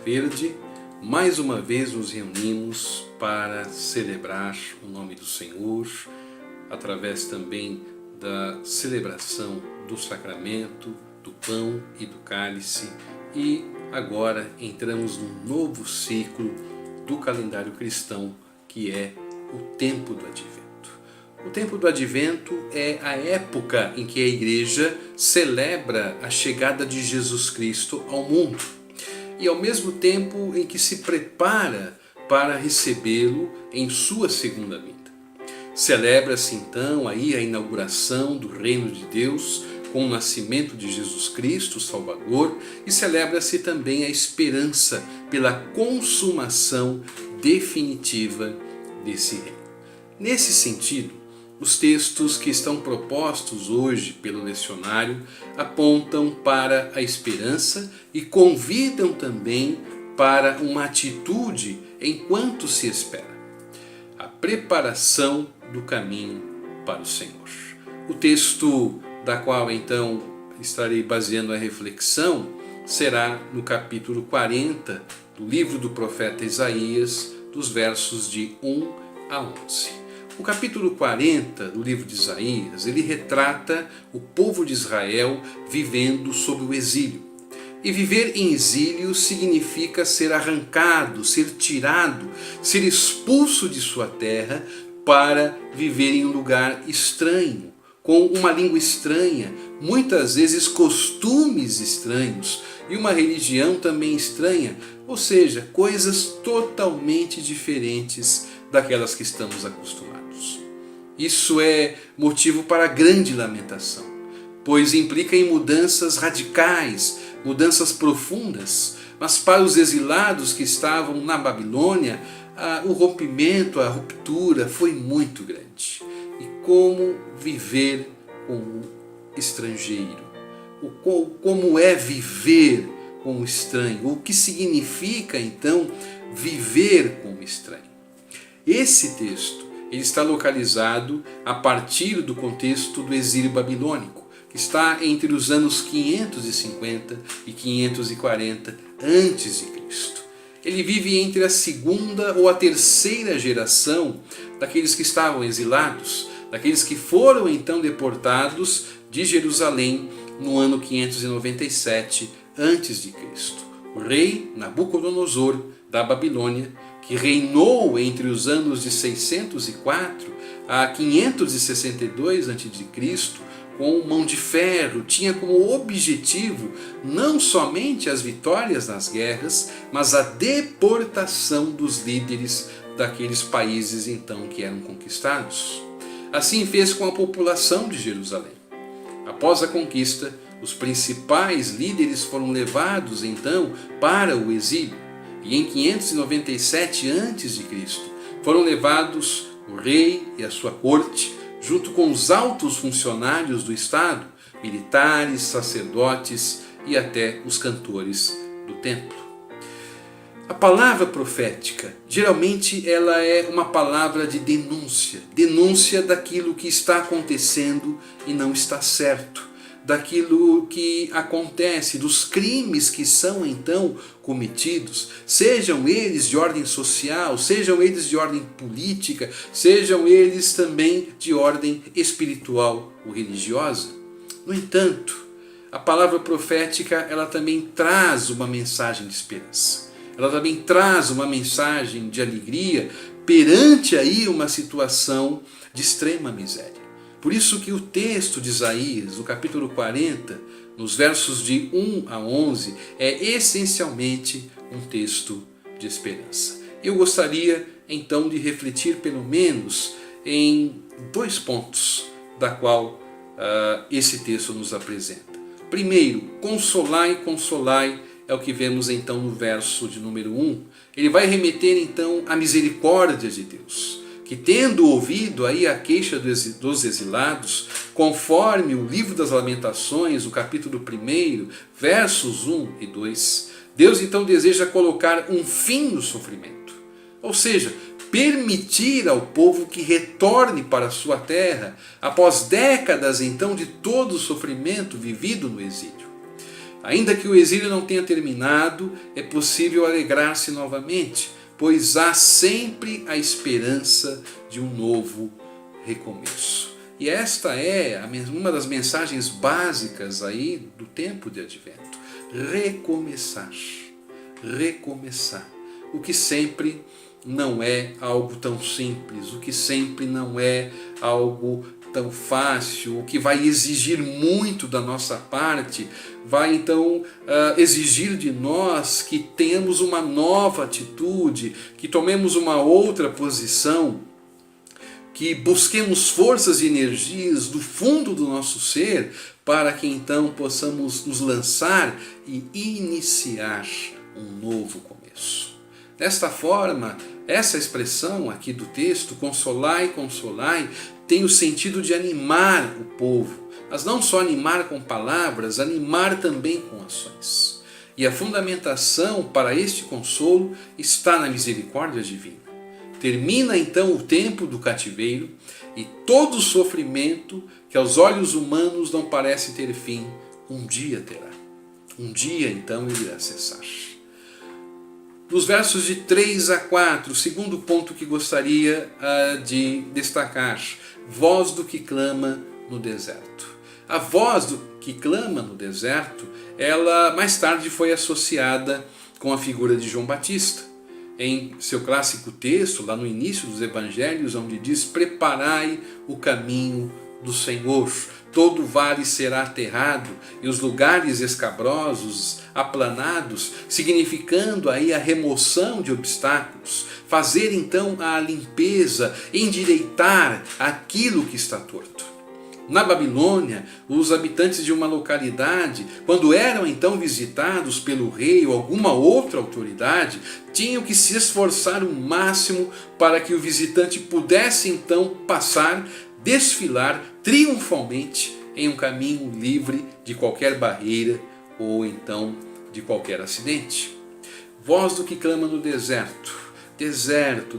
Verde, mais uma vez nos reunimos para celebrar o nome do Senhor, através também da celebração do sacramento, do pão e do cálice, e agora entramos num novo ciclo do calendário cristão, que é o tempo do Advento. O tempo do Advento é a época em que a Igreja celebra a chegada de Jesus Cristo ao mundo e ao mesmo tempo em que se prepara para recebê-lo em sua segunda vinda. Celebra-se então aí a inauguração do reino de Deus com o nascimento de Jesus Cristo, Salvador, e celebra-se também a esperança pela consumação definitiva desse reino. Nesse sentido, os textos que estão propostos hoje pelo lecionário apontam para a esperança e convidam também para uma atitude enquanto se espera. A preparação do caminho para o Senhor. O texto da qual então estarei baseando a reflexão será no capítulo 40 do livro do profeta Isaías, dos versos de 1 a 11. O capítulo 40 do livro de Isaías, ele retrata o povo de Israel vivendo sob o exílio. E viver em exílio significa ser arrancado, ser tirado, ser expulso de sua terra para viver em um lugar estranho, com uma língua estranha, muitas vezes costumes estranhos e uma religião também estranha, ou seja, coisas totalmente diferentes daquelas que estamos acostumados. Isso é motivo para grande lamentação, pois implica em mudanças radicais, mudanças profundas, mas para os exilados que estavam na Babilônia, o rompimento, a ruptura foi muito grande. E como viver com o estrangeiro? Como é viver com o estranho? O que significa então viver com o estranho? Esse texto ele está localizado a partir do contexto do exílio babilônico, que está entre os anos 550 e 540 a.C. Ele vive entre a segunda ou a terceira geração daqueles que estavam exilados, daqueles que foram então deportados de Jerusalém no ano 597 a.C. O rei Nabucodonosor da Babilônia, que reinou entre os anos de 604 a 562 a.C., com mão de ferro, tinha como objetivo não somente as vitórias nas guerras, mas a deportação dos líderes daqueles países então que eram conquistados. Assim fez com a população de Jerusalém. Após a conquista, os principais líderes foram levados então para o exílio. E em 597 a.C. foram levados o rei e a sua corte, junto com os altos funcionários do Estado, militares, sacerdotes e até os cantores do templo. A palavra profética, geralmente ela é uma palavra de denúncia daquilo que está acontecendo e não está certo, daquilo que acontece, dos crimes que são então cometidos, sejam eles de ordem social, sejam eles de ordem política, sejam eles também de ordem espiritual ou religiosa. No entanto, a palavra profética ela também traz uma mensagem de esperança, ela também traz uma mensagem de alegria perante aí uma situação de extrema miséria. Por isso que o texto de Isaías, no capítulo 40, nos versos de 1 a 11, é essencialmente um texto de esperança. Eu gostaria então de refletir pelo menos em 2 pontos da qual esse texto nos apresenta. Primeiro, consolai, consolai, é o que vemos então no verso de número 1. Ele vai remeter então à misericórdia de Deus, que tendo ouvido aí a queixa dos exilados, conforme o livro das Lamentações, o capítulo 1, versos 1 e 2, Deus então deseja colocar um fim no sofrimento. Ou seja, permitir ao povo que retorne para a sua terra, após décadas então de todo o sofrimento vivido no exílio. Ainda que o exílio não tenha terminado, é possível alegrar-se novamente, pois há sempre a esperança de um novo recomeço. E esta é uma das mensagens básicas aí do tempo de Advento. Recomeçar. Recomeçar. O que sempre não é algo tão simples, o que sempre não é algo tão fácil, o que vai exigir muito da nossa parte, vai então exigir de nós que tenhamos uma nova atitude, que tomemos uma outra posição, que busquemos forças e energias do fundo do nosso ser, para que então possamos nos lançar e iniciar um novo começo. Desta forma, essa expressão aqui do texto, consolai, consolai, tem o sentido de animar o povo, mas não só animar com palavras, animar também com ações. E a fundamentação para este consolo está na misericórdia divina. Termina então o tempo do cativeiro e todo o sofrimento que aos olhos humanos não parece ter fim, um dia terá. Um dia então ele irá cessar. Nos versos de 3 a 4, o segundo ponto que gostaria de destacar, voz do que clama no deserto. A voz do que clama no deserto, ela mais tarde foi associada com a figura de João Batista. Em seu clássico texto, lá no início dos evangelhos, onde diz: preparai o caminho do Senhor, todo vale será aterrado e os lugares escabrosos aplanados, significando aí a remoção de obstáculos, fazer então a limpeza, endireitar aquilo que está torto. Na Babilônia, os habitantes de uma localidade, quando eram então visitados pelo rei ou alguma outra autoridade, tinham que se esforçar o máximo para que o visitante pudesse então passar, desfilar triunfalmente em um caminho livre de qualquer barreira ou então de qualquer acidente. Voz do que clama no deserto. Deserto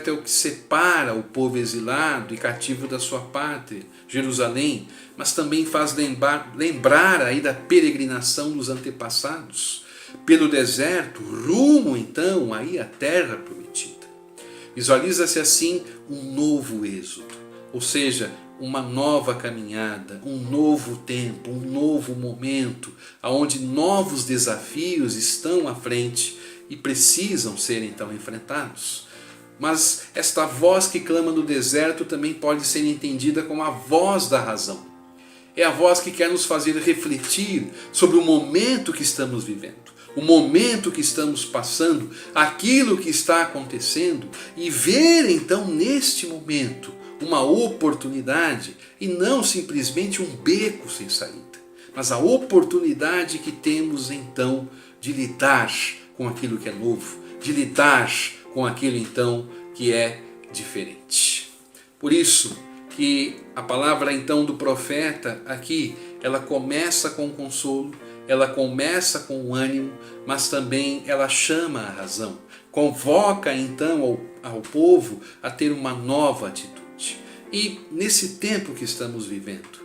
é o que separa o povo exilado e cativo da sua pátria, Jerusalém, mas também faz lembrar aí da peregrinação dos antepassados, pelo deserto, rumo então aí à terra prometida. Visualiza-se assim um novo êxodo, ou seja, uma nova caminhada, um novo tempo, um novo momento, onde novos desafios estão à frente e precisam ser então enfrentados. Mas esta voz que clama no deserto também pode ser entendida como a voz da razão. É a voz que quer nos fazer refletir sobre o momento que estamos vivendo, o momento que estamos passando, aquilo que está acontecendo, e ver então neste momento uma oportunidade e não simplesmente um beco sem saída, mas a oportunidade que temos então de lidar com aquilo que é novo, de lidar com aquilo então que é diferente. Por isso que a palavra então do profeta aqui, ela começa com consolo, ela começa com o ânimo, mas também ela chama a razão, convoca então ao povo a ter uma nova atitude. E nesse tempo que estamos vivendo,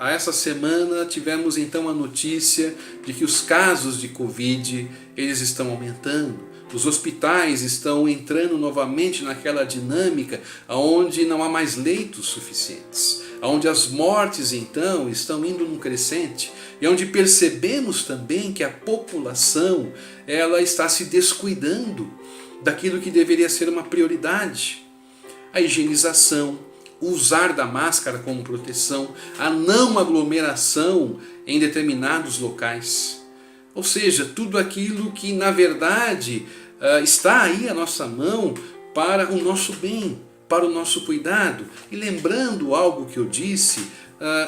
essa semana tivemos então a notícia de que os casos de Covid eles estão aumentando. Os hospitais estão entrando novamente naquela dinâmica onde não há mais leitos suficientes, onde as mortes então estão indo num crescente e onde percebemos também que a população ela está se descuidando daquilo que deveria ser uma prioridade. A higienização, o usar da máscara como proteção, a não aglomeração em determinados locais. Ou seja, tudo aquilo que na verdade está aí à nossa mão para o nosso bem, para o nosso cuidado. E lembrando algo que eu disse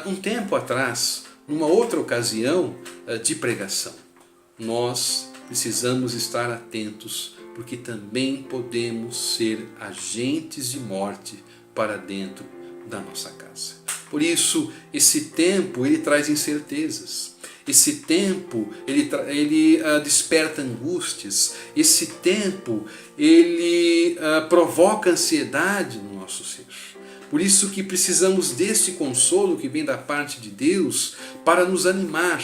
um tempo atrás, numa outra ocasião de pregação. Nós precisamos estar atentos, porque também podemos ser agentes de morte para dentro da nossa casa. Por isso, esse tempo ele traz incertezas. Esse tempo ele desperta angústias. Esse tempo ele provoca ansiedade no nosso ser. Por isso que precisamos deste consolo que vem da parte de Deus para nos animar,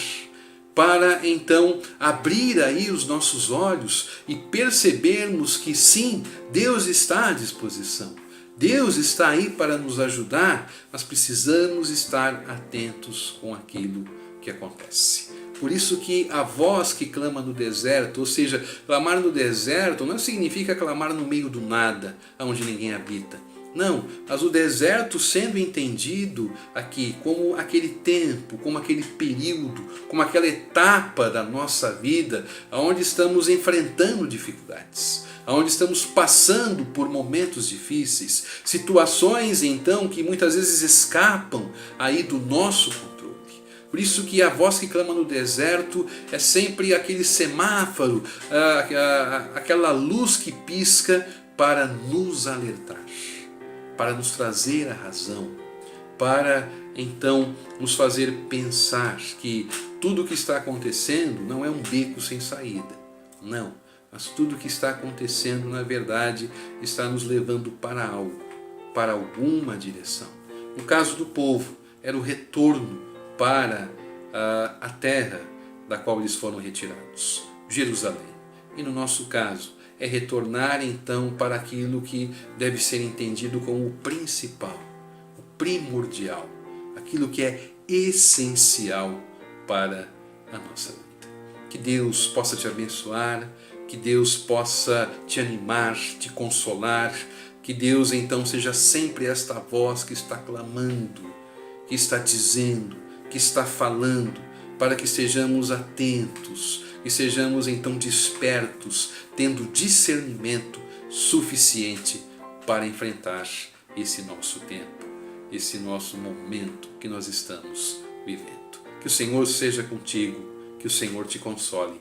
para então abrir aí os nossos olhos e percebermos que sim, Deus está à disposição. Deus está aí para nos ajudar, mas precisamos estar atentos com aquilo que acontece. Por isso que a voz que clama no deserto, ou seja, clamar no deserto não significa clamar no meio do nada, onde ninguém habita. Não, mas o deserto sendo entendido aqui como aquele tempo, como aquele período, como aquela etapa da nossa vida, onde estamos enfrentando dificuldades, onde estamos passando por momentos difíceis, situações então que muitas vezes escapam aí do nosso controle. Por isso que a voz que clama no deserto é sempre aquele semáforo, aquela luz que pisca para nos alertar, para nos trazer a razão, para então nos fazer pensar que tudo o que está acontecendo não é um beco sem saída, não, mas tudo o que está acontecendo na verdade está nos levando para algo, para alguma direção. No caso do povo, era o retorno para a terra da qual eles foram retirados, Jerusalém. E no nosso caso, é retornar então para aquilo que deve ser entendido como o principal, o primordial, aquilo que é essencial para a nossa vida. Que Deus possa te abençoar, que Deus possa te animar, te consolar, que Deus então seja sempre esta voz que está clamando, que está dizendo, que está falando, para que sejamos atentos, que sejamos então despertos, tendo discernimento suficiente para enfrentar esse nosso tempo, esse nosso momento que nós estamos vivendo. Que o Senhor seja contigo, que o Senhor te console.